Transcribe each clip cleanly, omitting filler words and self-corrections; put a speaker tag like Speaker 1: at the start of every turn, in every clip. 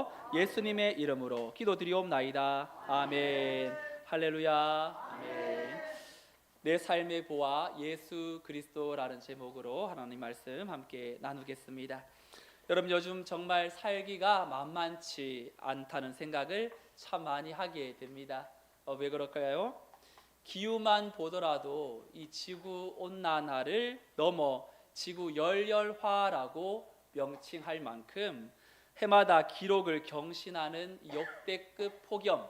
Speaker 1: 위하여 예수님의 이름으로 기도드리옵나이다. 아멘. 할렐루야. 아멘. 내 삶의 보아 예수 그리스도라는 제목으로 하나님 말씀 함께 나누겠습니다. 여러분, 요즘 정말 살기가 만만치 않다는 생각을 참 많이 하게 됩니다. 왜 그럴까요? 기후만 보더라도 이 지구 온난화를 넘어 지구 열혈화라고 명칭할 만큼 해마다 기록을 경신하는 역대급 폭염,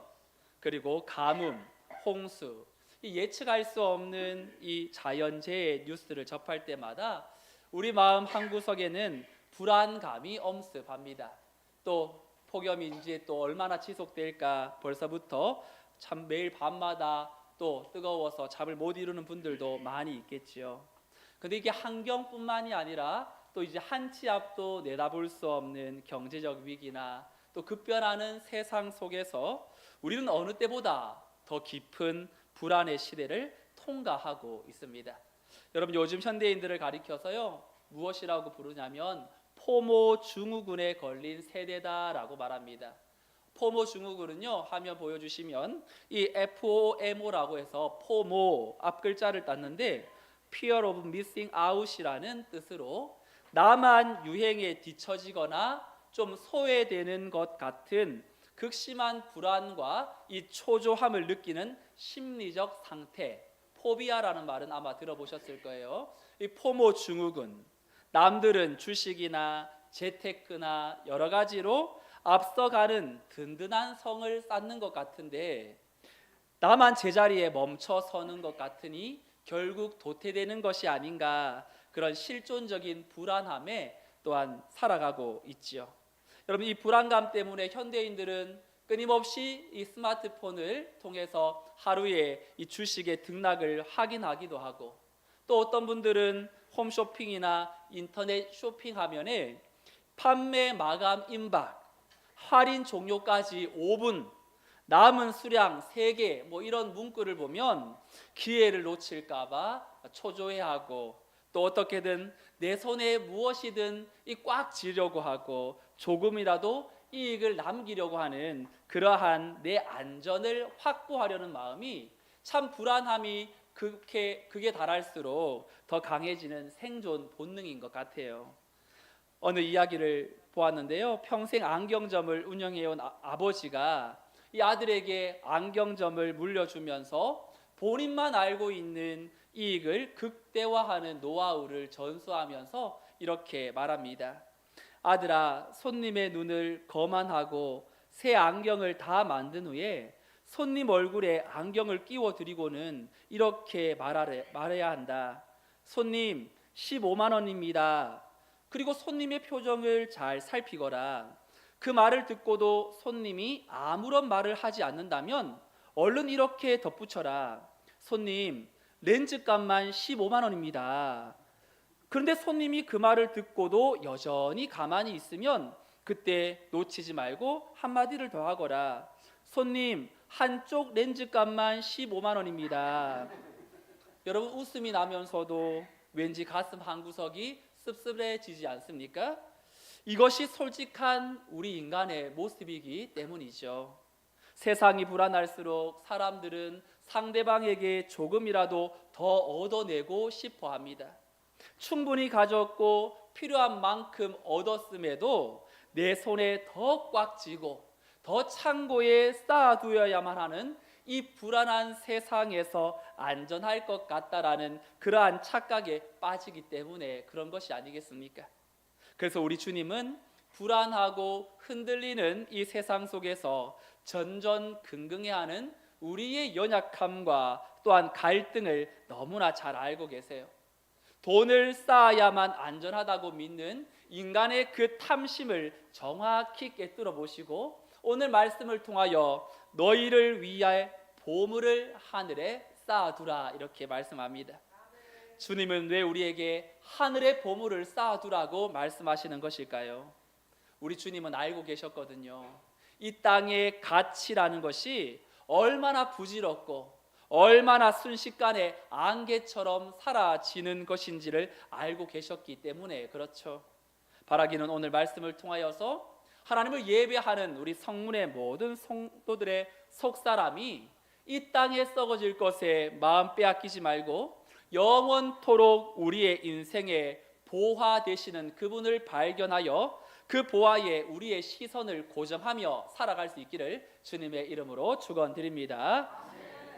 Speaker 1: 그리고 가뭄, 홍수, 이 예측할 수 없는 이 자연재해 뉴스를 접할 때마다 우리 마음 한구석에는 불안감이 엄습합니다. 또 폭염이 이제 또 얼마나 지속될까 벌써부터 참 매일 밤마다 또 뜨거워서 잠을 못 이루는 분들도 많이 있겠지요. 근데 이게 환경뿐만이 아니라 또 이제 한 치 앞도 내다볼 수 없는 경제적 위기나 또 급변하는 세상 속에서 우리는 어느 때보다 더 깊은 불안의 시대를 통과하고 있습니다. 여러분, 요즘 현대인들을 가리켜서요 무엇이라고 부르냐면 포모 증후군에 걸린 세대다라고 말합니다. 포모 증후군은요, 화면 보여주시면 이 FOMO라고 해서 포모 앞 글자를 땄는데 Fear of Missing Out이라는 뜻으로 나만 유행에 뒤처지거나 좀 소외되는 것 같은 극심한 불안과 이 초조함을 느끼는 심리적 상태, 포비아라는 말은 아마 들어보셨을 거예요. 이 포모 증후군, 남들은 주식이나 재테크나 여러 가지로 앞서가는 든든한 성을 쌓는 것 같은데 나만 제자리에 멈춰 서는 것 같으니 결국 도태되는 것이 아닌가, 그런 실존적인 불안함에 또한 살아가고 있지요. 여러분, 이 불안감 때문에 현대인들은 끊임없이 이 스마트폰을 통해서 하루에 이 주식의 등락을 확인하기도 하고, 또 어떤 분들은 홈쇼핑이나 인터넷 쇼핑 화면에 판매 마감 임박, 할인 종료까지 5분, 남은 수량 3개 뭐 이런 문구를 보면 기회를 놓칠까 봐 초조해하고, 또 어떻게든 내 손에 무엇이든 꽉 쥐려고 하고 조금이라도 이익을 남기려고 하는 그러한 내 안전을 확보하려는 마음이 참 불안함이 극에 달할수록 더 강해지는 생존 본능인 것 같아요. 어느 이야기를 보았는데요, 평생 안경점을 운영해온 아버지가 이 아들에게 안경점을 물려주면서 본인만 알고 있는 이익을 극대화하는 노하우를 전수하면서 이렇게 말합니다. 아들아, 손님의 눈을 거만하고 새 안경을 다 만든 후에 손님 얼굴에 안경을 끼워 드리고는 이렇게 말해야 한다. 손님, 15만 원입니다. 그리고 손님의 표정을 잘 살피거라. 그 말을 듣고도 손님이 아무런 말을 하지 않는다면 얼른 이렇게 덧붙여라. 손님, 렌즈값만 15만 원입니다. 그런데 손님이 그 말을 듣고도 여전히 가만히 있으면 그때 놓치지 말고 한마디를 더 하거라. 손님, 한쪽 렌즈값만 15만 원입니다. 여러분, 웃음이 나면서도 왠지 가슴 한구석이 씁쓸해지지 않습니까? 이것이 솔직한 우리 인간의 모습이기 때문이죠. 세상이 불안할수록 사람들은 상대방에게 조금이라도 더 얻어내고 싶어 합니다. 충분히 가졌고 필요한 만큼 얻었음에도 내 손에 더 꽉 쥐고 더 창고에 쌓아두어야만 하는 이 불안한 세상에서 안전할 것 같다라는 그러한 착각에 빠지기 때문에 그런 것이 아니겠습니까? 그래서 우리 주님은 불안하고 흔들리는 이 세상 속에서 전전긍긍해야 하는 우리의 연약함과 또한 갈등을 너무나 잘 알고 계세요. 돈을 쌓아야만 안전하다고 믿는 인간의 그 탐심을 정확히 꿰뚫어 보시고 오늘 말씀을 통하여 너희를 위하여 보물을 하늘에 쌓아두라 이렇게 말씀합니다. 주님은 왜 우리에게 하늘의 보물을 쌓아두라고 말씀하시는 것일까요? 우리 주님은 알고 계셨거든요. 이 땅의 가치라는 것이 얼마나 부질없고 얼마나 순식간에 안개처럼 사라지는 것인지를 알고 계셨기 때문에 그렇죠. 바라기는 오늘 말씀을 통하여서 하나님을 예배하는 우리 성문의 모든 성도들의 속사람이 이 땅에 썩어질 것에 마음 빼앗기지 말고 영원토록 우리의 인생의 보화 되시는 그분을 발견하여 그 보화에 우리의 시선을 고정하며 살아갈 수 있기를 주님의 이름으로 축원드립니다.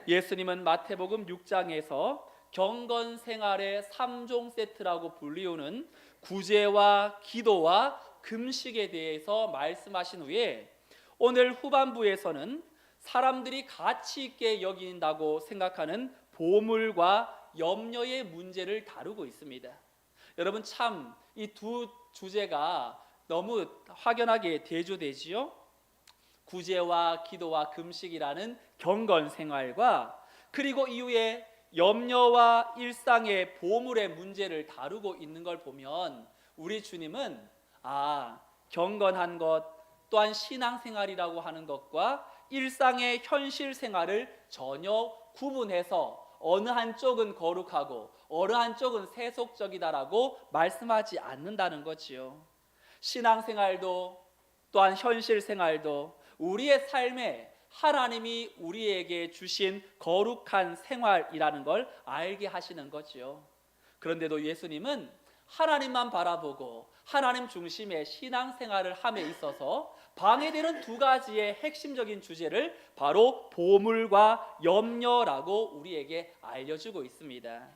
Speaker 1: 예수님은 마태복음 6장에서 경건생활의 3종 세트라고 불리우는 구제와 기도와 금식에 대해서 말씀하신 후에 오늘 후반부에서는 사람들이 가치 있게 여긴다고 생각하는 보물과 염려의 문제를 다루고 있습니다. 여러분, 참 이 두 주제가 너무 확연하게 대조되지요. 구제와 기도와 금식이라는 경건 생활과 그리고 이후에 염려와 일상의 보물의 문제를 다루고 있는 걸 보면 우리 주님은 경건한 것 또한 신앙생활이라고 하는 것과 일상의 현실 생활을 전혀 구분해서 어느 한쪽은 거룩하고 어느 한쪽은 세속적이다라고 말씀하지 않는다는 거지요. 신앙생활도 또한 현실 생활도 우리의 삶에 하나님이 우리에게 주신 거룩한 생활이라는 걸 알게 하시는 거지요. 그런데도 예수님은 하나님만 바라보고 하나님 중심의 신앙생활을 함에 있어서 방해되는 두 가지의 핵심적인 주제를 바로 보물과 염려라고 우리에게 알려주고 있습니다.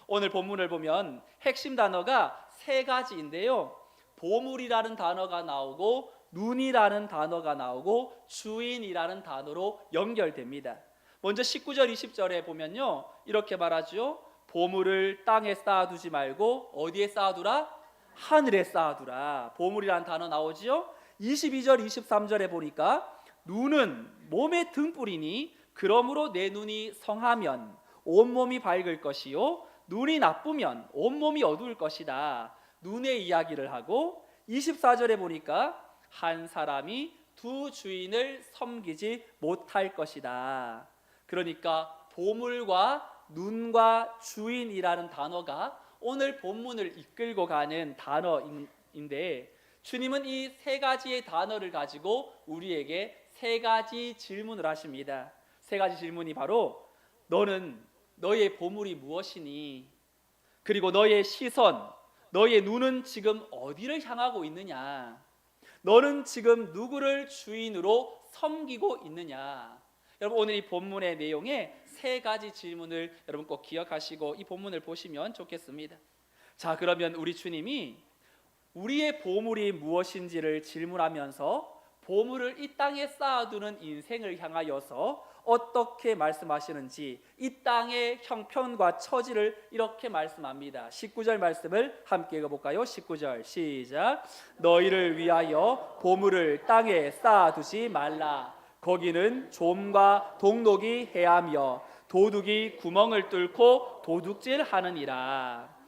Speaker 1: 오늘 본문을 보면 핵심 단어가 세 가지인데요. 보물이라는 단어가 나오고 눈이라는 단어가 나오고 주인이라는 단어로 연결됩니다. 먼저 19절 20절에 보면요, 이렇게 말하죠. 보물을 땅에 쌓아두지 말고 어디에 쌓아두라? 하늘에 쌓아두라. 보물이라는 단어 나오지요. 22절 23절에 보니까 눈은 몸의 등불이니 그러므로 내 눈이 성하면 온몸이 밝을 것이요 눈이 나쁘면 온몸이 어두울 것이다. 눈의 이야기를 하고 24절에 보니까 한 사람이 두 주인을 섬기지 못할 것이다. 그러니까 보물과 눈과 주인이라는 단어가 오늘 본문을 이끌고 가는 단어인데 주님은 이 세 가지의 단어를 가지고 우리에게 세 가지 질문을 하십니다. 세 가지 질문이 바로 너의 보물이 무엇이니? 그리고 너의 시선, 너의 눈은 지금 어디를 향하고 있느냐? 너는 지금 누구를 주인으로 섬기고 있느냐? 여러분, 오늘 이 본문의 내용에 세 가지 질문을 여러분 꼭 기억하시고 이 본문을 보시면 좋겠습니다. 자, 그러면 우리 주님이 우리의 보물이 무엇인지를 질문하면서 보물을 이 땅에 쌓아두는 인생을 향하여서 어떻게 말씀하시는지 이 땅의 형편과 처지를 이렇게 말씀합니다. 19절 말씀을 함께 읽어볼까요? 19절 시작. 너희를 위하여 보물을 땅에 쌓아두지 말라. 거기는 좀과 동록이 해하며 도둑이 구멍을 뚫고 도둑질하느니라.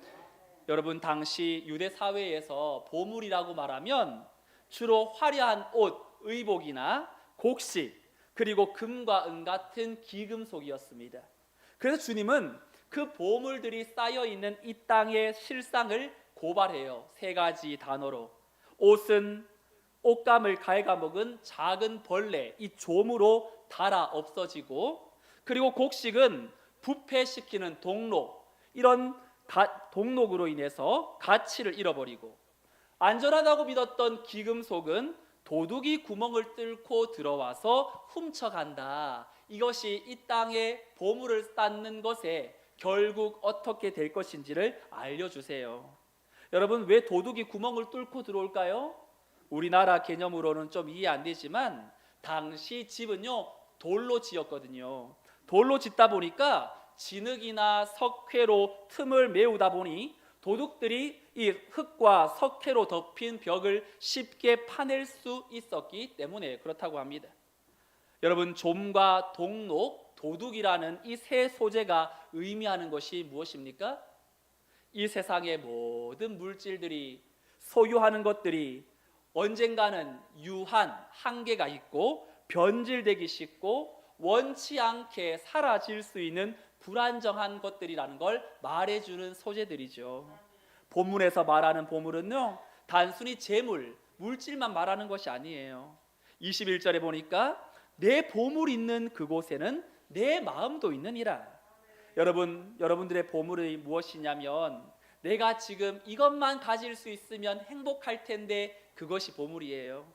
Speaker 1: 여러분, 당시 유대 사회에서 보물이라고 말하면 주로 화려한 옷, 의복이나 곡식, 그리고 금과 은 같은 기금속이었습니다. 그래서 주님은 그 보물들이 쌓여있는 이 땅의 실상을 고발해요. 세 가지 단어로. 옷은 옷감을 갉아먹은 작은 벌레, 이 좀으로 닳아 없어지고, 그리고 곡식은 부패시키는 동록, 이런 동록으로 인해서 가치를 잃어버리고, 안전하다고 믿었던 기금속은 도둑이 구멍을 뚫고 들어와서 훔쳐간다. 이것이 이 땅에 보물을 쌓는 것에 결국 어떻게 될 것인지를 알려주세요. 여러분, 왜 도둑이 구멍을 뚫고 들어올까요? 우리나라 개념으로는 좀 이해 안 되지만 당시 집은요, 돌로 지었거든요. 돌로 짓다 보니까 진흙이나 석회로 틈을 메우다 보니 도둑들이 이 흙과 석회로 덮인 벽을 쉽게 파낼 수 있었기 때문에 그렇다고 합니다. 여러분, 좀과 동록, 도둑이라는 이 세 소재가 의미하는 것이 무엇입니까? 이 세상의 모든 물질들이, 소유하는 것들이 언젠가는 유한, 한계가 있고 변질되기 쉽고 원치 않게 사라질 수 있는 불안정한 것들이라는 걸 말해주는 소재들이죠. 본문에서 말하는 보물은요, 단순히 재물, 물질만 말하는 것이 아니에요. 21절에 보니까 내 보물이 있는 그곳에는 내 마음도 있느니라. 여러분들의 보물이 무엇이냐면 내가 지금 이것만 가질 수 있으면 행복할 텐데 그것이 보물이에요.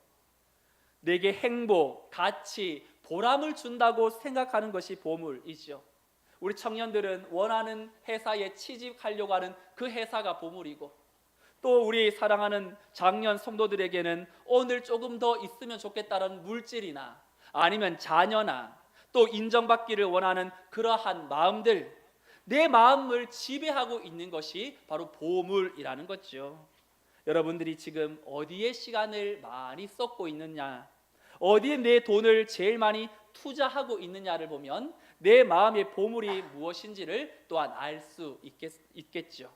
Speaker 1: 내게 행복, 가치, 보람을 준다고 생각하는 것이 보물이죠. 우리 청년들은 원하는 회사에 취직하려고 하는 그 회사가 보물이고, 또 우리 사랑하는 장년 성도들에게는 오늘 조금 더 있으면 좋겠다는 물질이나 아니면 자녀나 또 인정받기를 원하는 그러한 마음들, 내 마음을 지배하고 있는 것이 바로 보물이라는 거죠. 여러분들이 지금 어디에 시간을 많이 쏟고 있느냐, 어디에 내 돈을 제일 많이 투자하고 있느냐를 보면 내 마음의 보물이 무엇인지를 또한 알 수 있겠죠.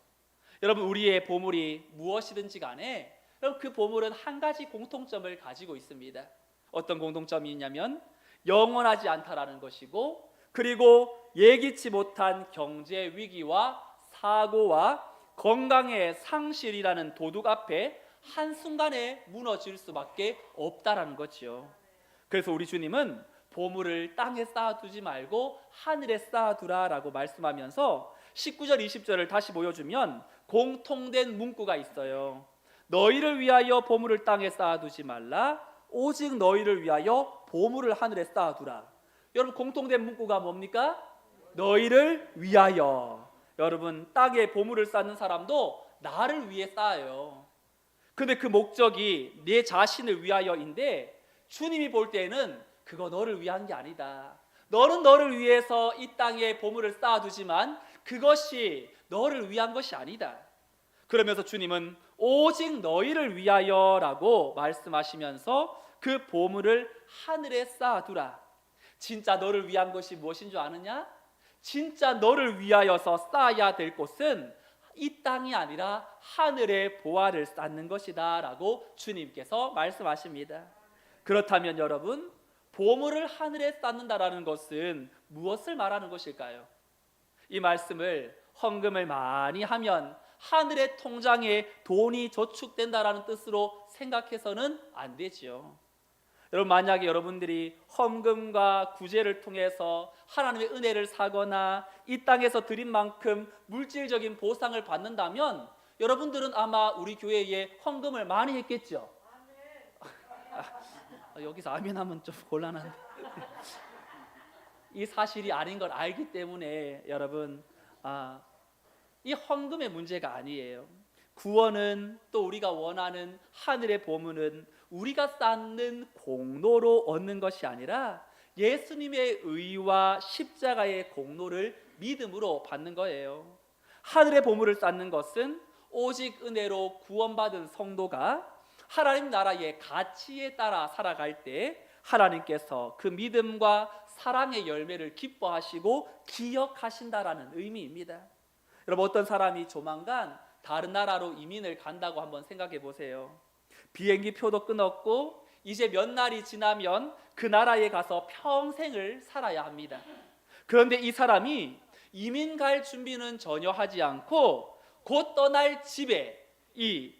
Speaker 1: 여러분, 우리의 보물이 무엇이든지 간에 그 보물은 한 가지 공통점을 가지고 있습니다. 어떤 공통점이 있냐면 영원하지 않다라는 것이고, 그리고 예기치 못한 경제 위기와 사고와 건강의 상실이라는 도둑 앞에 한순간에 무너질 수밖에 없다라는 거죠. 그래서 우리 주님은 보물을 땅에 쌓아두지 말고 하늘에 쌓아두라라고 말씀하면서 19절 20절을 다시 보여주면 공통된 문구가 있어요. 너희를 위하여 보물을 땅에 쌓아두지 말라, 오직 너희를 위하여 보물을 하늘에 쌓아두라. 여러분, 공통된 문구가 뭡니까? 너희를 위하여. 여러분, 땅에 보물을 쌓는 사람도 나를 위해 쌓아요. 근데 그 목적이 내 자신을 위하여인데, 주님이 볼 때에는 그거 너를 위한 게 아니다. 너는 너를 위해서 이 땅에 보물을 쌓아두지만 그것이 너를 위한 것이 아니다. 그러면서 주님은 오직 너희를 위하여라고 말씀하시면서 그 보물을 하늘에 쌓아두라. 진짜 너를 위한 것이 무엇인 줄 아느냐? 진짜 너를 위하여서 쌓아야 될 곳은 이 땅이 아니라 하늘에 보화를 쌓는 것이다 라고 주님께서 말씀하십니다. 그렇다면 여러분, 보물을 하늘에 쌓는다라는 것은 무엇을 말하는 것일까요? 이 말씀을 헌금을 많이 하면 하늘의 통장에 돈이 저축된다라는 뜻으로 생각해서는 안 되지요. 여러분, 만약에 여러분들이 헌금과 구제를 통해서 하나님의 은혜를 사거나 이 땅에서 드린 만큼 물질적인 보상을 받는다면 여러분들은 아마 우리 교회에 헌금을 많이 했겠죠. 여기서 아멘 하면 좀 곤란한데 이 사실이 아닌 걸 알기 때문에 여러분, 이 헌금의 문제가 아니에요. 구원은, 또 우리가 원하는 하늘의 보물은 우리가 쌓는 공로로 얻는 것이 아니라 예수님의 의와 십자가의 공로를 믿음으로 받는 거예요. 하늘의 보물을 쌓는 것은 오직 은혜로 구원받은 성도가 하나님 나라의 가치에 따라 살아갈 때 하나님께서 그 믿음과 사랑의 열매를 기뻐하시고 기억하신다라는 의미입니다. 여러분, 어떤 사람이 조만간 다른 나라로 이민을 간다고 한번 생각해 보세요. 비행기 표도 끊었고 이제 몇 날이 지나면 그 나라에 가서 평생을 살아야 합니다. 그런데 이 사람이 이민 갈 준비는 전혀 하지 않고 곧 떠날 집에 이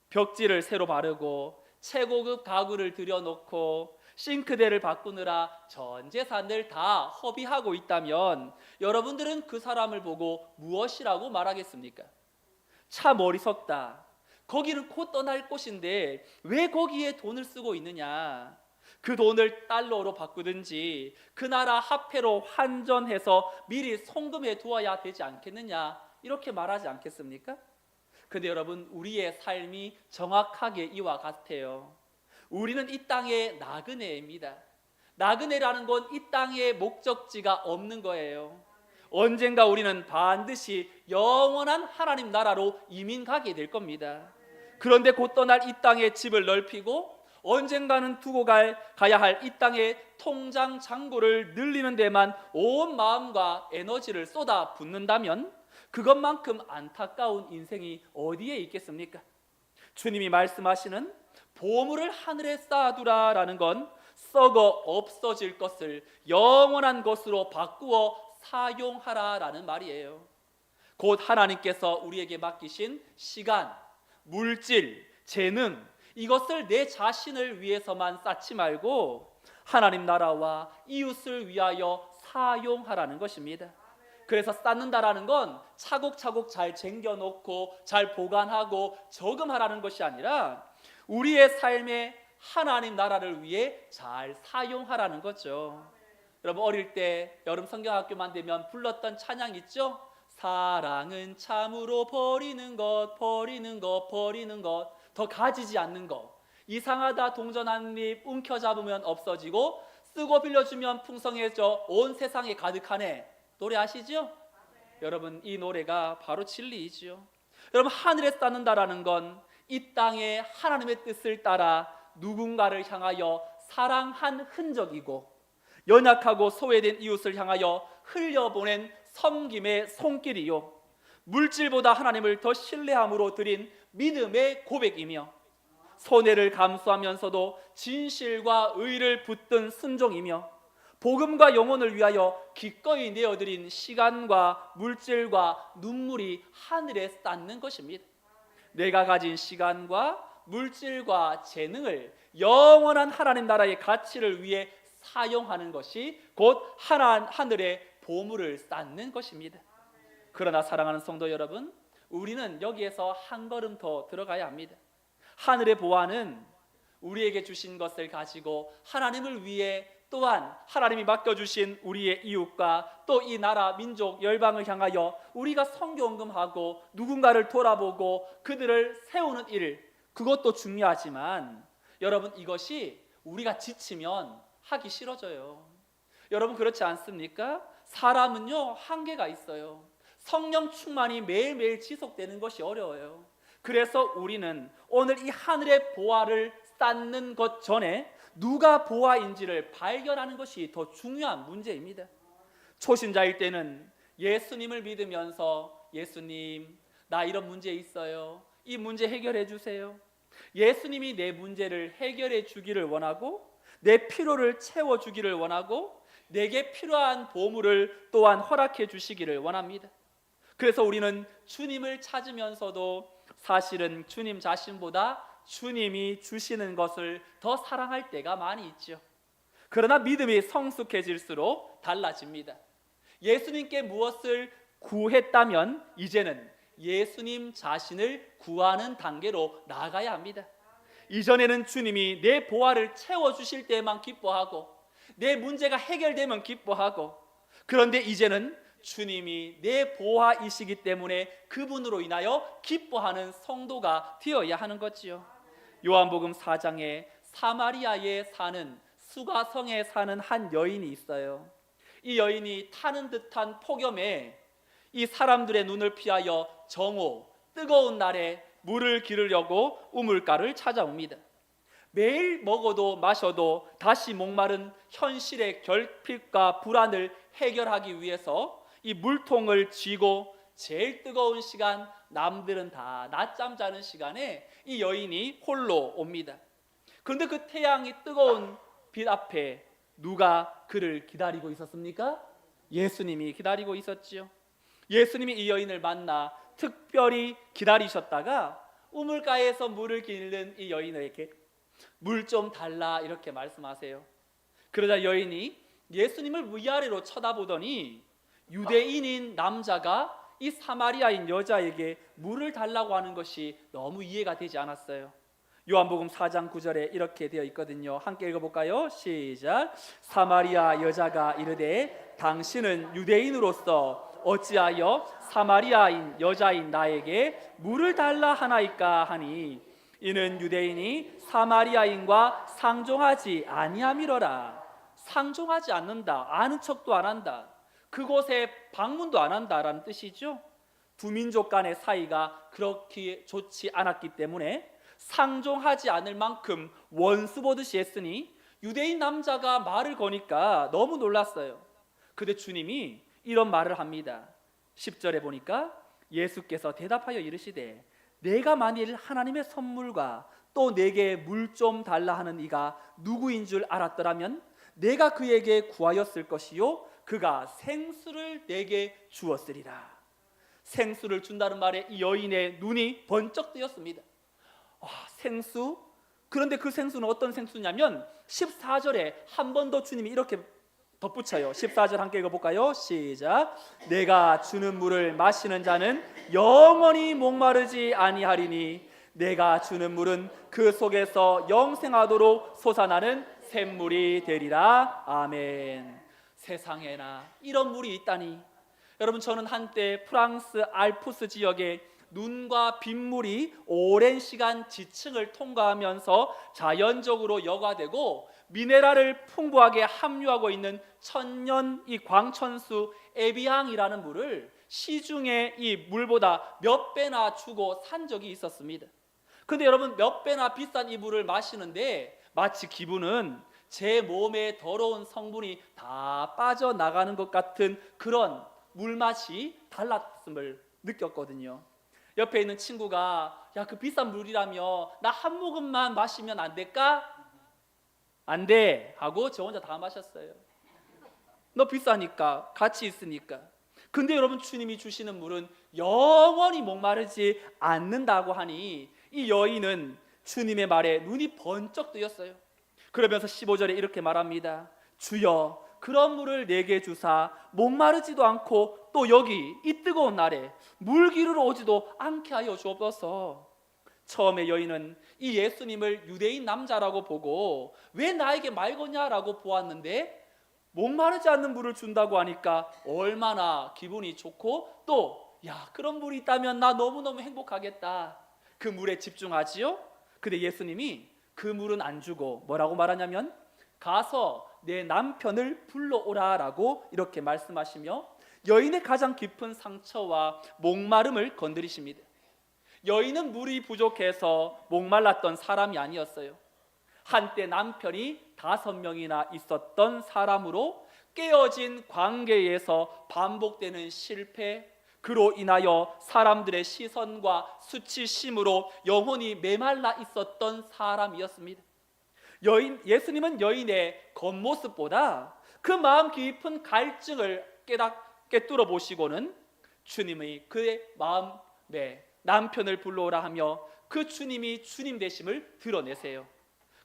Speaker 1: 벽지를 새로 바르고 최고급 가구를 들여놓고 싱크대를 바꾸느라 전 재산을 다 허비하고 있다면 여러분들은 그 사람을 보고 무엇이라고 말하겠습니까? 참 어리석다. 거기는 곧 떠날 곳인데 왜 거기에 돈을 쓰고 있느냐? 그 돈을 달러로 바꾸든지 그 나라 화폐로 환전해서 미리 송금해 두어야 되지 않겠느냐? 이렇게 말하지 않겠습니까? 근데 여러분, 우리의 삶이 정확하게 이와 같아요. 우리는 이 땅의 나그네입니다. 나그네라는 건 이 땅에 목적지가 없는 거예요. 언젠가 우리는 반드시 영원한 하나님 나라로 이민 가게 될 겁니다. 그런데 곧 떠날 이 땅의 집을 넓히고 언젠가는 두고 가야 할 이 땅의 통장 잔고를 늘리는 데만 온 마음과 에너지를 쏟아 붓는다면 그것만큼 안타까운 인생이 어디에 있겠습니까? 주님이 말씀하시는 보물을 하늘에 쌓아두라라는 건 썩어 없어질 것을 영원한 것으로 바꾸어 사용하라라는 말이에요. 곧 하나님께서 우리에게 맡기신 시간, 물질, 재능, 이것을 내 자신을 위해서만 쌓지 말고 하나님 나라와 이웃을 위하여 사용하라는 것입니다. 그래서 쌓는다라는 건 차곡차곡 잘 쟁겨놓고 잘 보관하고 저금하라는 것이 아니라 우리의 삶에 하나님 나라를 위해 잘 사용하라는 거죠. 여러분 어릴 때 여름 성경학교만 되면 불렀던 찬양 있죠? 사랑은 참으로 버리는 것 더 가지지 않는 것, 이상하다 동전 한 입 움켜잡으면 없어지고 쓰고 빌려주면 풍성해져 온 세상에 가득하네. 노래 아시죠? 여러분 이 노래가 바로 진리이지요. 여러분 하늘에 쌓는다라는 건 이 땅에 하나님의 뜻을 따라 누군가를 향하여 사랑한 흔적이고 연약하고 소외된 이웃을 향하여 흘려보낸 섬김의 손길이요, 물질보다 하나님을 더 신뢰함으로 드린 믿음의 고백이며 손해를 감수하면서도 진실과 의를 붙든 순종이며 복음과 영혼을 위하여 기꺼이 내어드린 시간과 물질과 눈물이 하늘에 쌓는 것입니다. 내가 가진 시간과 물질과 재능을 영원한 하나님 나라의 가치를 위해 사용하는 것이 곧 하늘의 보물을 쌓는 것입니다. 그러나 사랑하는 성도 여러분, 우리는 여기에서 한 걸음 더 들어가야 합니다. 하늘의 보화는 우리에게 주신 것을 가지고 하나님을 위해 또한 하나님이 맡겨주신 우리의 이웃과 또 이 나라 민족 열방을 향하여 우리가 선교헌금하고 누군가를 돌아보고 그들을 세우는 일, 그것도 중요하지만 여러분 이것이 우리가 지치면 하기 싫어져요. 여러분 그렇지 않습니까? 사람은요 한계가 있어요. 성령 충만이 매일매일 지속되는 것이 어려워요. 그래서 우리는 오늘 이 하늘의 보화를 쌓는 것 전에 누가 보화인지를 발견하는 것이 더 중요한 문제입니다. 초신자일 때는 예수님을 믿으면서 예수님 나 이런 문제 있어요, 이 문제 해결해 주세요. 예수님이 내 문제를 해결해 주기를 원하고 내 필요를 채워주기를 원하고 내게 필요한 보물을 또한 허락해 주시기를 원합니다. 그래서 우리는 주님을 찾으면서도 사실은 주님 자신보다 주님이 주시는 것을 더 사랑할 때가 많이 있죠. 그러나 믿음이 성숙해질수록 달라집니다. 예수님께 무엇을 구했다면 이제는 예수님 자신을 구하는 단계로 나아가야 합니다. 이전에는 주님이 내 보화를 채워주실 때만 기뻐하고 내 문제가 해결되면 기뻐하고, 그런데 이제는 주님이 내 보화이시기 때문에 그분으로 인하여 기뻐하는 성도가 되어야 하는 거지요. 요한복음 4장에 사마리아에 사는 수가성에 사는 한 여인이 있어요. 이 여인이 타는 듯한 폭염에 이 사람들의 눈을 피하여 정오 뜨거운 날에 물을 기르려고 우물가를 찾아옵니다. 매일 먹어도 마셔도 다시 목마른 현실의 결핍과 불안을 해결하기 위해서 이 물통을 쥐고 제일 뜨거운 시간, 남들은 다 낮잠 자는 시간에 이 여인이 홀로 옵니다. 그런데 그 태양이 뜨거운 빛 앞에 누가 그를 기다리고 있었습니까? 예수님이 기다리고 있었지요. 예수님이 이 여인을 만나 특별히 기다리셨다가 우물가에서 물을 기르는 이 여인에게 물 좀 달라 이렇게 말씀하세요. 그러자 여인이 예수님을 위아래로 쳐다보더니 유대인인 남자가 이 사마리아인 여자에게 물을 달라고 하는 것이 너무 이해가 되지 않았어요. 요한복음 4장 9절에 이렇게 되어 있거든요. 함께 읽어볼까요? 시작. 사마리아 여자가 이르되 당신은 유대인으로서 어찌하여 사마리아인 여자인 나에게 물을 달라 하나이까 하니 이는 유대인이 사마리아인과 상종하지 아니함이로라. 상종하지 않는다, 아는 척도 안 한다, 그곳에 방문도 안 한다라는 뜻이죠. 두 민족 간의 사이가 그렇게 좋지 않았기 때문에 상종하지 않을 만큼 원수 보듯이 했으니 유대인 남자가 말을 거니까 너무 놀랐어요. 그런데 주님이 이런 말을 합니다. 10절에 보니까 예수께서 대답하여 이르시되 내가 만일 하나님의 선물과 또 내게 물 좀 달라 하는 이가 누구인 줄 알았더라면 내가 그에게 구하였을 것이요 그가 생수를 내게 주었으리라. 생수를 준다는 말에 이 여인의 눈이 번쩍 뜨였습니다. 생수? 그런데 그 생수는 어떤 생수냐면 14절에 한 번 더 주님이 이렇게 덧붙여요. 14절 함께 읽어볼까요? 시작. 내가 주는 물을 마시는 자는 영원히 목마르지 아니하리니 내가 주는 물은 그 속에서 영생하도록 솟아나는 샘물이 되리라. 아멘. 세상에나 이런 물이 있다니. 여러분, 저는 한때 프랑스 알프스 지역에 눈과 빗물이 오랜 시간 지층을 통과하면서 자연적으로 여과되고 미네랄을 풍부하게 함유하고 있는 천년 이 광천수 에비앙이라는 물을 시중에 이 물보다 몇 배나 주고 산 적이 있었습니다. 그런데 여러분, 몇 배나 비싼 이 물을 마시는데 마치 기분은 제 몸에 더러운 성분이 다 빠져나가는 것 같은 그런 물맛이 달랐음을 느꼈거든요. 옆에 있는 친구가 야, 그 비싼 물이라며 나 한 모금만 마시면 안 될까? 안 돼 하고 저 혼자 다 마셨어요. 너 비싸니까, 가치 있으니까. 근데 여러분, 주님이 주시는 물은 영원히 목마르지 않는다고 하니 이 여인은 주님의 말에 눈이 번쩍 뜨였어요. 그러면서 15절에 이렇게 말합니다. 주여, 그런 물을 내게 주사 목마르지도 않고 또 여기 이 뜨거운 날에 물 기르러 오지도 않게 하여 주옵소서. 처음에 여인은 이 예수님을 유대인 남자라고 보고 왜 나에게 말 거냐라고 보았는데 목마르지 않는 물을 준다고 하니까 얼마나 기분이 좋고 또 야, 그런 물이 있다면 나 너무너무 행복하겠다. 그 물에 집중하지요. 근데 예수님이 그 물은 안 주고 뭐라고 말하냐면 가서 내 남편을 불러오라라고 이렇게 말씀하시며 여인의 가장 깊은 상처와 목마름을 건드리십니다. 여인은 물이 부족해서 목말랐던 사람이 아니었어요. 한때 남편이 5명이나 있었던 사람으로 깨어진 관계에서 반복되는 실패, 그로 인하여 사람들의 시선과 수치심으로 영혼이 메말라 있었던 사람이었습니다. 예수님은 여인의 겉모습보다 그 마음 깊은 갈증을 꿰뚫어 보시고는 주님의 그의 마음에 남편을 불러오라 하며 그 주님이 주님 되심을 드러내세요.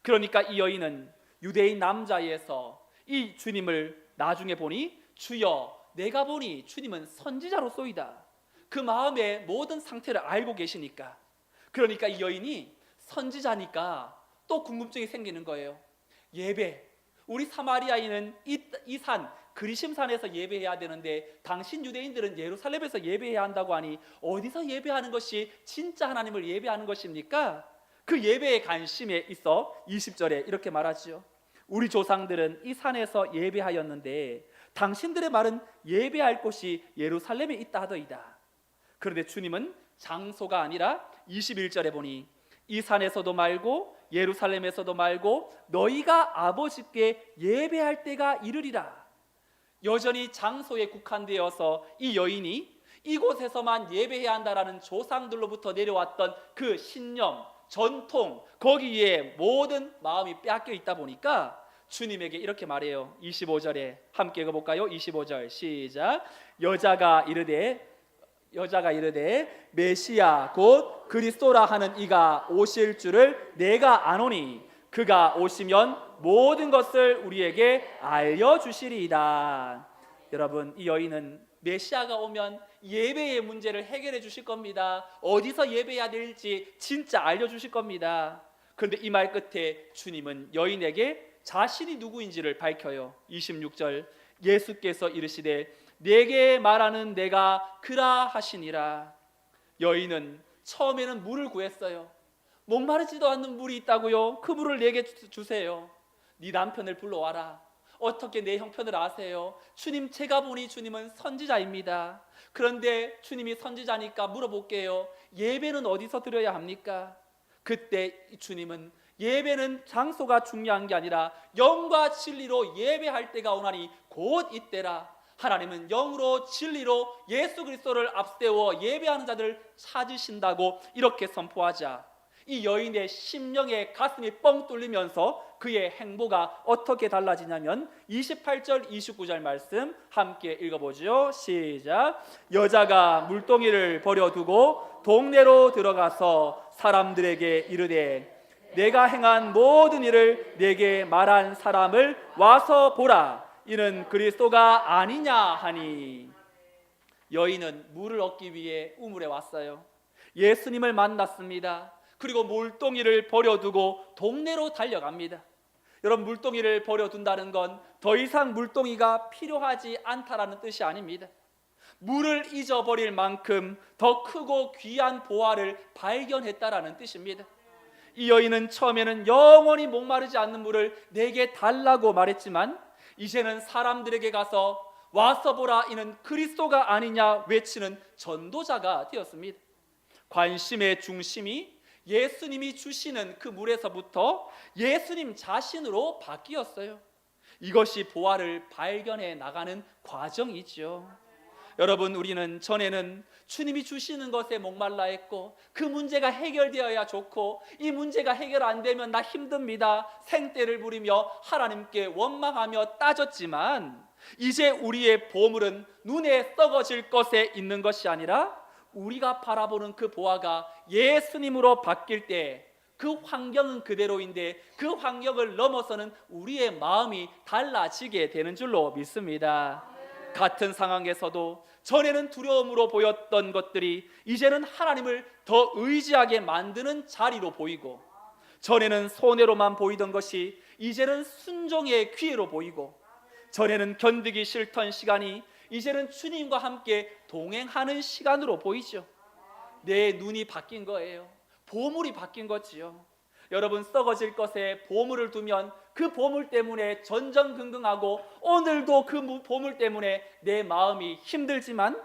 Speaker 1: 그러니까 이 여인은 유대인 남자에서 이 주님을 나중에 보니 주여, 내가 보니 주님은 선지자로소이다. 그 마음의 모든 상태를 알고 계시니까. 그러니까 이 여인이 선지자니까 또 궁금증이 생기는 거예요. 예배, 우리 사마리아인은 이 산 그리심산에서 예배해야 되는데 당신 유대인들은 예루살렘에서 예배해야 한다고 하니 어디서 예배하는 것이 진짜 하나님을 예배하는 것입니까? 그 예배의 관심에 있어 20절에 이렇게 말하지요. 우리 조상들은 이 산에서 예배하였는데 당신들의 말은 예배할 곳이 예루살렘에 있다 하더이다. 그런데 주님은 장소가 아니라 21절에 보니 이 산에서도 말고 예루살렘에서도 말고 너희가 아버지께 예배할 때가 이르리라. 여전히 장소에 국한되어서 이 여인이 이곳에서만 예배해야 한다라는 조상들로부터 내려왔던 그 신념, 전통, 거기에 모든 마음이 빼앗겨 있다 보니까 주님에게 이렇게 말해요. 25절에 함께 읽어볼까요? 25절 시작. 여자가 이르되 메시아 곧 그리스도라 하는 이가 오실 줄을 내가 아노니 그가 오시면 모든 것을 우리에게 알려주시리이다. 여러분, 이 여인은 메시아가 오면 예배의 문제를 해결해 주실 겁니다. 어디서 예배해야 될지 진짜 알려주실 겁니다. 그런데 이 말 끝에 주님은 여인에게 자신이 누구인지를 밝혀요. 26절 예수께서 이르시되 내게 말하는 내가 그라 하시니라. 여인은 처음에는 물을 구했어요. 목마르지도 않는 물이 있다고요? 그 물을 내게 주세요. 네 남편을 불러와라. 어떻게 내 형편을 아세요? 주님, 제가 보니 주님은 선지자입니다. 그런데 주님이 선지자니까 물어볼게요. 예배는 어디서 드려야 합니까? 그때 주님은 예배는 장소가 중요한 게 아니라 영과 진리로 예배할 때가 오나니 곧 이때라. 하나님은 영으로 진리로 예수 그리스도를 앞세워 예배하는 자들을 찾으신다고 이렇게 선포하자 이 여인의 심령의 가슴이 뻥 뚫리면서 그의 행보가 어떻게 달라지냐면 28절 29절 말씀 함께 읽어보죠. 시작. 여자가 물동이를 버려두고 동네로 들어가서 사람들에게 이르되 내가 행한 모든 일을 내게 말한 사람을 와서 보라. 이는 그리스도가 아니냐 하니. 여인은 물을 얻기 위해 우물에 왔어요. 예수님을 만났습니다. 그리고 물동이를 버려두고 동네로 달려갑니다. 여러분, 물동이를 버려둔다는 건 더 이상 물동이가 필요하지 않다라는 뜻이 아닙니다. 물을 잊어버릴 만큼 더 크고 귀한 보화를 발견했다라는 뜻입니다. 이 여인은 처음에는 영원히 목마르지 않는 물을 내게 달라고 말했지만 이제는 사람들에게 가서 와서 보라, 이는 그리스도가 아니냐 외치는 전도자가 되었습니다. 관심의 중심이 예수님이 주시는 그 물에서부터 예수님 자신으로 바뀌었어요. 이것이 보화를 발견해 나가는 과정이죠. 여러분, 우리는 전에는 주님이 주시는 것에 목말라 했고 그 문제가 해결되어야 좋고 이 문제가 해결 안 되면 나 힘듭니다, 생떼를 부리며 하나님께 원망하며 따졌지만 이제 우리의 보물은 눈에 썩어질 것에 있는 것이 아니라 우리가 바라보는 그 보화가 예수님으로 바뀔 때 그 환경은 그대로인데 그 환경을 넘어서는 우리의 마음이 달라지게 되는 줄로 믿습니다. 같은 상황에서도 전에는 두려움으로 보였던 것들이 이제는 하나님을 더 의지하게 만드는 자리로 보이고, 전에는 손해로만 보이던 것이 이제는 순종의 기회로 보이고, 전에는 견디기 싫던 시간이 이제는 주님과 함께 동행하는 시간으로 보이죠. 내 눈이 바뀐 거예요. 보물이 바뀐 거지요. 여러분, 썩어질 것에 보물을 두면 그 보물 때문에 전전긍긍하고 오늘도 그 보물 때문에 내 마음이 힘들지만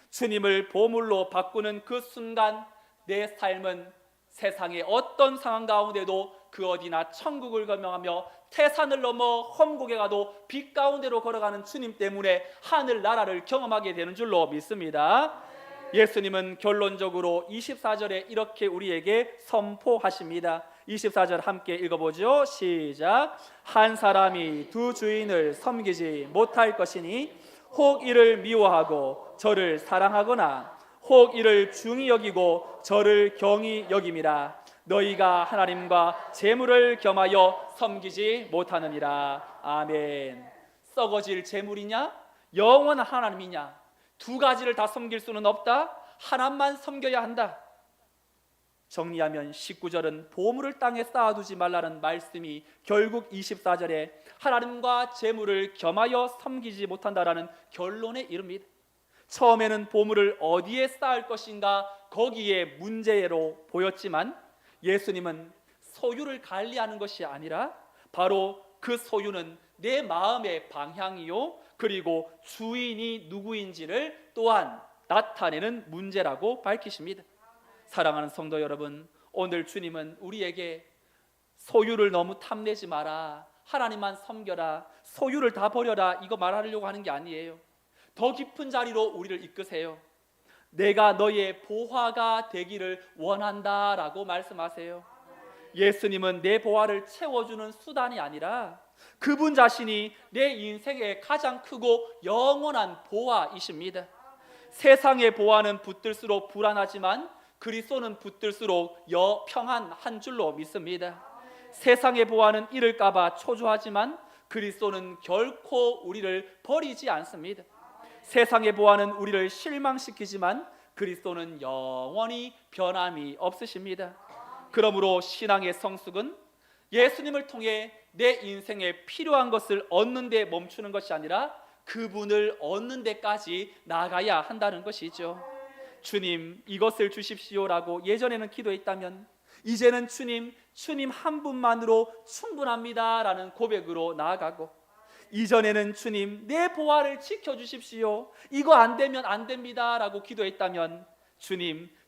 Speaker 1: 주님을 보물로 바꾸는 그 순간 내 삶은 세상의 어떤 상황 가운데도 그 어디나 천국을 거명하며 태산을 넘어 험곡에 가도 빛 가운데로 걸어가는 주님 때문에 하늘나라를 경험하게 되는 줄로 믿습니다. 예수님은 결론적으로 24절에 이렇게 우리에게 선포하십니다. 24절 함께 읽어보죠. 시작. 한 사람이 두 주인을 섬기지 못할 것이니 혹 이를 미워하고 저를 사랑하거나 혹 이를 중히 여기고 저를 경히 여김이라. 너희가 하나님과 재물을 겸하여 섬기지 못하느니라. 아멘. 썩어질 재물이냐 영원한 하나님이냐, 두 가지를 다 섬길 수는 없다. 하나만 섬겨야 한다. 정리하면 19절은 보물을 땅에 쌓아두지 말라는 말씀이 결국 24절에 하나님과 재물을 겸하여 섬기지 못한다라는 결론에 이릅니다. 처음에는 보물을 어디에 쌓을 것인가 거기에 문제로 보였지만 예수님은 소유를 관리하는 것이 아니라 바로 그 소유는 내 마음의 방향이요, 그리고 주인이 누구인지를 또한 나타내는 문제라고 밝히십니다. 사랑하는 성도 여러분, 오늘 주님은 우리에게 소유를 너무 탐내지 마라, 하나님만 섬겨라, 소유를 다 버려라, 이거 말하려고 하는 게 아니에요. 더 깊은 자리로 우리를 이끄세요. 내가 너의 보화가 되기를 원한다라고 말씀하세요. 예수님은 내 보화를 채워주는 수단이 아니라 그분 자신이 내 인생의 가장 크고 영원한 보화이십니다. 세상의 보화는 붙들수록 불안하지만 그리스도는 붙들수록 평안한 줄로 믿습니다. 세상의 보화는 잃을까봐 초조하지만 그리스도는 결코 우리를 버리지 않습니다. 세상의 보화는 우리를 실망시키지만 그리스도는 영원히 변함이 없으십니다. 그러므로 신앙의 성숙은 예수님을 통해 내 인생에 필요한 것을 얻는 데 멈추는 것이 아니라 그분을 얻는 데까지 나가야 한다는 것이죠. 주님, 이것을 주십시오라고 예전에는 기도했다면 이제는 주님 한 분만으로 충분합니다라는 고백으로 나아가고, 이전에는 주님 내 보화를 지켜주십시오, 이거 안 되면 안 됩니다라고 기도했다면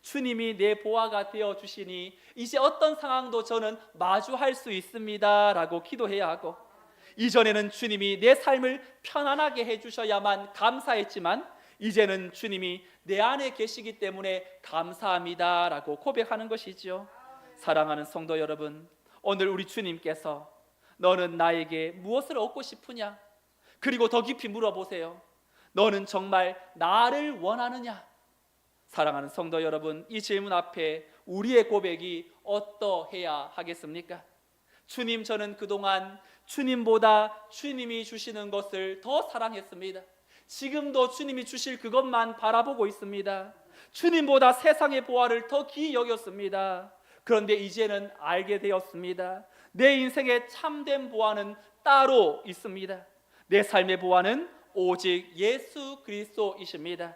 Speaker 1: 주님이 내 보화가 되어주시니 이제 어떤 상황도 저는 마주할 수 있습니다라고 기도해야 하고, 이전에는 주님이 내 삶을 편안하게 해주셔야만 감사했지만 이제는 주님이 내 안에 계시기 때문에 감사합니다라고 고백하는 것이죠. 사랑하는 성도 여러분, 오늘 우리 주님께서 너는 나에게 무엇을 얻고 싶으냐? 그리고 더 깊이 물어보세요. 너는 정말 나를 원하느냐? 사랑하는 성도 여러분, 이 질문 앞에 우리의 고백이 어떠해야 하겠습니까? 주님, 저는 그동안 주님보다 주님이 주시는 것을 더 사랑했습니다. 지금도 주님이 주실 그것만 바라보고 있습니다. 주님보다 세상의 보화를 더 귀히 여겼습니다. 그런데 이제는 알게 되었습니다. 내 인생의 참된 보화는 따로 있습니다. 내 삶의 보화는 오직 예수 그리스도이십니다.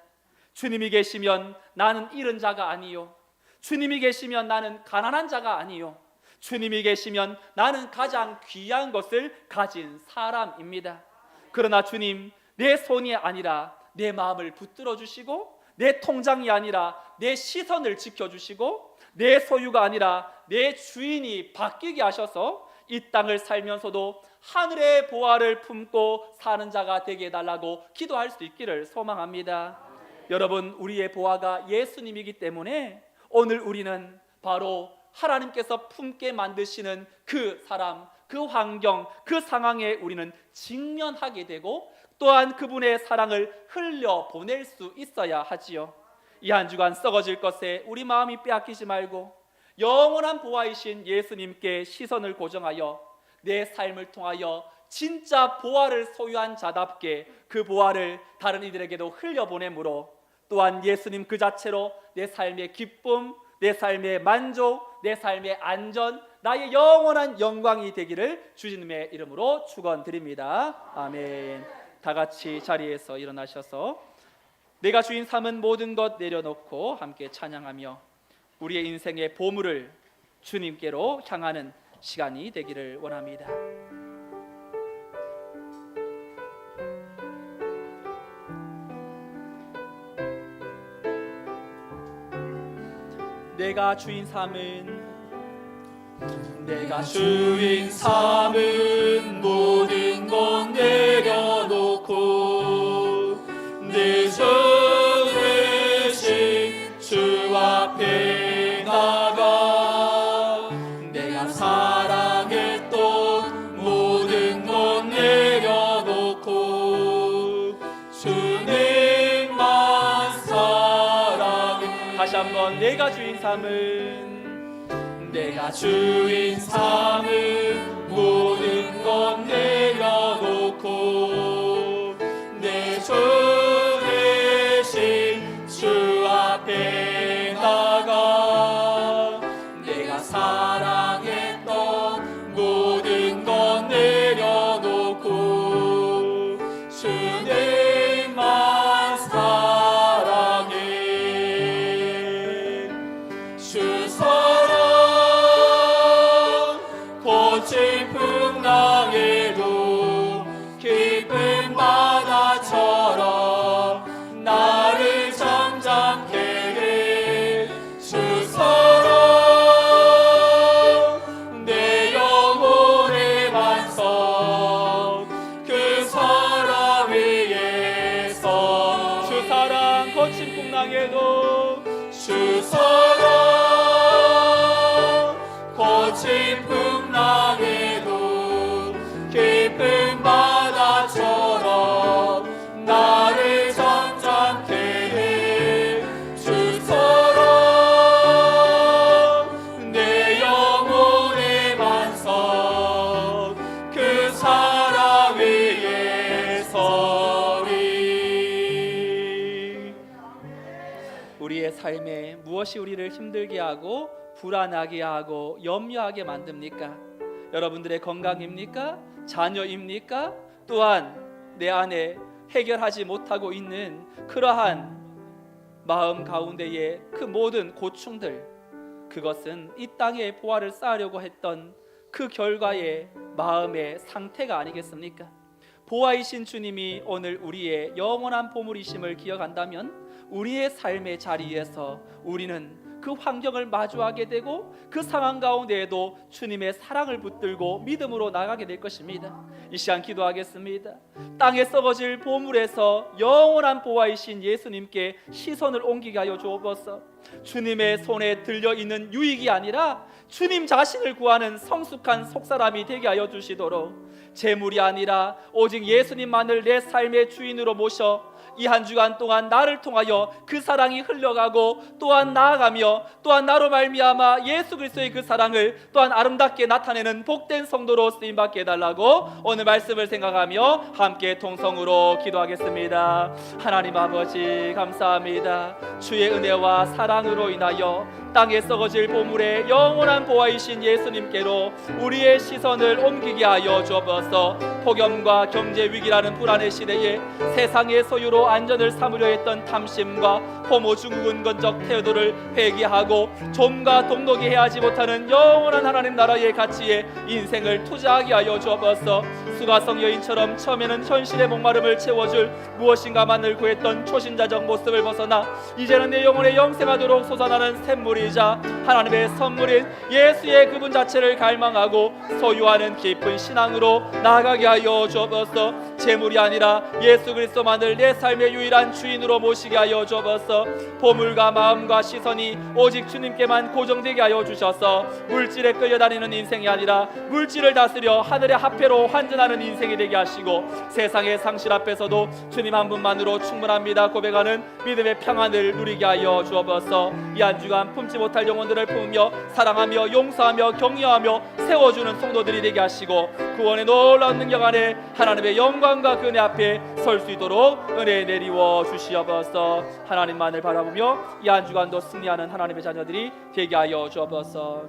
Speaker 1: 주님이 계시면 나는 잃은 자가 아니요, 주님이 계시면 나는 가난한 자가 아니요, 주님이 계시면 나는 가장 귀한 것을 가진 사람입니다. 그러나 주님, 내 손이 아니라 내 마음을 붙들어 주시고, 내 통장이 아니라 내 시선을 지켜주시고, 내 소유가 아니라 내 주인이 바뀌게 하셔서 이 땅을 살면서도 하늘의 보화를 품고 사는 자가 되게 해달라고 기도할 수 있기를 소망합니다. 여러분, 우리의 보화가 예수님이기 때문에 오늘 우리는 바로 하나님께서 품게 만드시는 그 사람, 그 환경, 그 상황에 우리는 직면하게 되고 또한 그분의 사랑을 흘려보낼 수 있어야 하지요. 이 한 주간 썩어질 것에 우리 마음이 빼앗기지 말고 영원한 보화이신 예수님께 시선을 고정하여 내 삶을 통하여 진짜 보화를 소유한 자답게 그 보화를 다른 이들에게도 흘려보내므로 또한 예수님 그 자체로 내 삶의 기쁨, 내 삶의 만족, 내 삶의 안전, 나의 영원한 영광이 되기를 주님의 이름으로 축원드립니다. 아멘. 다 같이 자리에서 일어나셔서 내가 주인 삼은 모든 것 내려놓고 함께 찬양하며 우리의 인생의 보물을 주님께로 향하는 시간이 되기를 원합니다. 내가 주인 삼은 모든 것 내려놓고 내 주 대신 주 앞에 나가 내가 사랑했던 모든 것 내려놓고 주님만 사랑해. 다시 한번 내가 주인 삼은 모든 것 내려놓고 내 주 대신 주 앞에 나가 내가 사랑했던 모든 것 내려놓고 주님만 사랑해. 주 거친 풍랑에도 깊은 바다처럼 나를 잠잠케 해. 주 사랑 내 영혼의 반석 그 사랑 위에서 주 사랑 거친 풍랑에도 주 사랑 거친 풍랑에도 깊은 바다처럼 나를 잠잠케 해. 주 사랑 내 영혼의 반석 그 사랑 위에 서리. 우리의 삶에 무엇이 우리를 힘들게 하고 불안하게 하고 염려하게 만듭니까? 여러분들의 건강입니까? 자녀입니까? 또한 내 안에 해결하지 못하고 있는 그러한 마음 가운데의 그 모든 고충들, 그것은 이 땅에 보화를 쌓으려고 했던 그 결과의 마음의 상태가 아니겠습니까? 보화이신 주님이 오늘 우리의 영원한 보물이심을 기억한다면 우리의 삶의 자리에서 우리는 그 환경을 마주하게 되고 그 상황 가운데에도 주님의 사랑을 붙들고 믿음으로 나가게 될 것입니다. 이 시간 기도하겠습니다. 땅에 썩어질 보물에서 영원한 보화이신 예수님께 시선을 옮기게 하여 주옵소서. 주님의 손에 들려 있는 유익이 아니라 주님 자신을 구하는 성숙한 속사람이 되게 하여 주시도록, 재물이 아니라 오직 예수님만을 내 삶의 주인으로 모셔 이 한 주간 동안 나를 통하여 그 사랑이 흘러가고 또한 나아가며 또한 나로 말미암아 예수 그리스도의 그 사랑을 또한 아름답게 나타내는 복된 성도로 쓰임받게 해달라고 오늘 말씀을 생각하며 함께 통성으로 기도하겠습니다. 하나님 아버지 감사합니다. 주의 은혜와 사랑으로 인하여 땅에 썩어질 보물의 영원한 보화이신 예수님께로 우리의 시선을 옮기게 하여 주옵소서. 폭염과 경제 위기라는 불안의 시대에 세상의 소유로 안전을 삼으려 했던 탐심과 호모 중국은 건적 태도를 회개하고 좀과 동록이 해하지 못하는 영원한 하나님 나라의 가치에 인생을 투자하게 하여 주옵소서. 수가성 여인처럼 처음에는 현실의 목마름을 채워줄 무엇인가만을 구했던 초신자적 모습을 벗어나 이제는 내 영혼에 영생하도록 솟아나는 샘물이자 하나님의 선물인 예수의 그분 자체를 갈망하고 소유하는 깊은 신앙으로 나아가게 하여 주옵소서. 재물이 아니라 예수 그리스도만을 내 삶의 유일한 주인으로 모시게 하여 주옵소서. 보물과 마음과 시선이 오직 주님께만 고정되게 하여 주셔서 물질에 끌려다니는 인생이 아니라 물질을 다스려 하늘의 화폐로 환전하는 인생이 되게 하시고 세상의 상실 앞에서도 주님 한 분만으로 충분합니다 고백하는 믿음의 평안을 누리게 하여 주옵소서. 이 한 주간 품지 못할 영혼들을 품으며 사랑하며 용서하며 격려하며 세워주는 성도들이 되게 하시고 구원의 놀라운 능력 안에 하나님의 영광과 그 은혜 앞에 설 수 있도록 은혜 내리워 주시옵소서. 하나님만을 바라보며 이 한 주간도 승리하는 하나님의 자녀들이 되게 하여 주옵소서.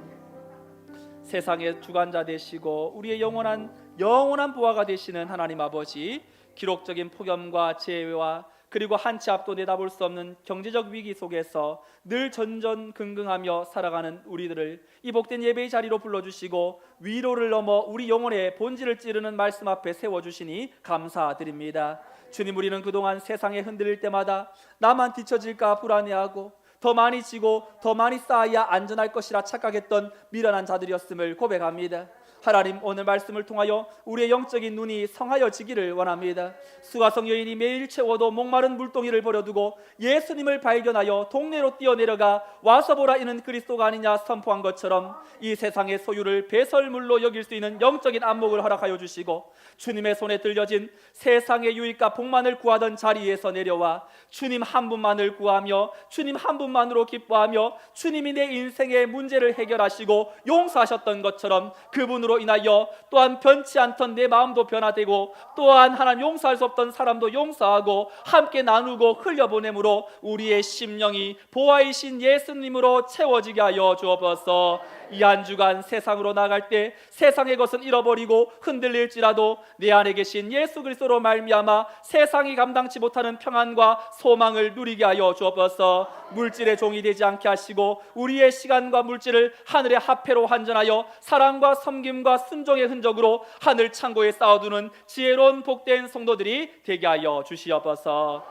Speaker 1: 세상의 주관자 되시고 우리의 영원한 보화가 되시는 하나님 아버지, 기록적인 폭염과 재해와 그리고 한치 앞도 내다볼 수 없는 경제적 위기 속에서 늘 전전긍긍하며 살아가는 우리들을 이 복된 예배의 자리로 불러주시고 위로를 넘어 우리 영혼의 본질을 찌르는 말씀 앞에 세워주시니 감사드립니다. 주님, 우리는 그동안 세상에 흔들릴 때마다 나만 뒤처질까 불안해하고 더 많이 지고 더 많이 쌓아야 안전할 것이라 착각했던 미련한 자들이었음을 고백합니다. 하나님, 오늘 말씀을 통하여 우리의 영적인 눈이 성하여지기를 원합니다. 수가성 여인이 매일 채워도 목마른 물동이를 버려두고 예수님을 발견하여 동네로 뛰어내려가 와서 보라 이는 그리스도가 아니냐 선포한 것처럼 이 세상의 소유를 배설물로 여길 수 있는 영적인 안목을 허락하여 주시고 주님의 손에 들려진 세상의 유익과 복만을 구하던 자리에서 내려와 주님 한 분만을 구하며 주님 한 분만으로 기뻐하며 주님이 내 인생의 문제를 해결하시고 용서하셨던 것처럼 그분으로 인하여 또한 변치 않던 내 마음도 변화되고 또한 하나님 용서할 수 없던 사람도 용서하고 함께 나누고 흘려보내므로 우리의 심령이 보아이신 예수님으로 채워지게 하여 주옵소서. 이 한 주간 세상으로 나갈 때 세상의 것은 잃어버리고 흔들릴지라도 내 안에 계신 예수 그리스도로 말미암아 세상이 감당치 못하는 평안과 소망을 누리게 하여 주옵소서. 물질의 종이 되지 않게 하시고 우리의 시간과 물질을 하늘의 화폐로 환전하여 사랑과 섬김과 순종의 흔적으로 하늘 창고에 쌓아두는 지혜로운 복된 성도들이 되게 하여 주시옵소서.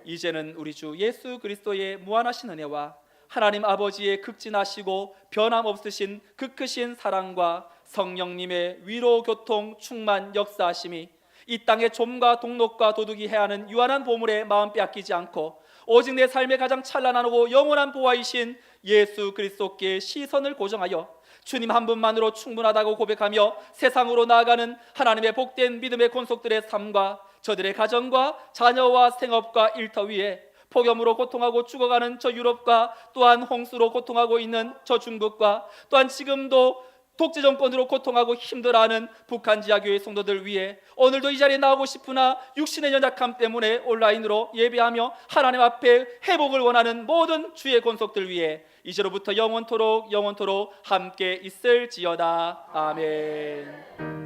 Speaker 1: 이제는 우리 주 예수 그리스도의 무한하신 은혜와 하나님 아버지의 극진하시고 변함없으신 그 크신 사랑과 성령님의 위로 교통 충만 역사하심이 이 땅의 좀과 동록과 도둑이 해하는 유한한 보물에 마음 빼앗기지 않고 오직 내 삶의 가장 찬란하고 영원한 보화이신 예수 그리스도께 시선을 고정하여 주님 한 분만으로 충분하다고 고백하며 세상으로 나아가는 하나님의 복된 믿음의 권속들의 삶과 저들의 가정과 자녀와 생업과 일터 위에 폭염으로 고통하고 죽어가는 저 유럽과 또한 홍수로 고통하고 있는 저 중국과 또한 지금도 독재 정권으로 고통하고 힘들어하는 북한 지하교회 성도들 위해 오늘도 이 자리에 나오고 싶으나 육신의 연약함 때문에 온라인으로 예배하며 하나님 앞에 회복을 원하는 모든 주의 권속들 위해 이제로부터 영원토록 함께 있을지어다. 아멘.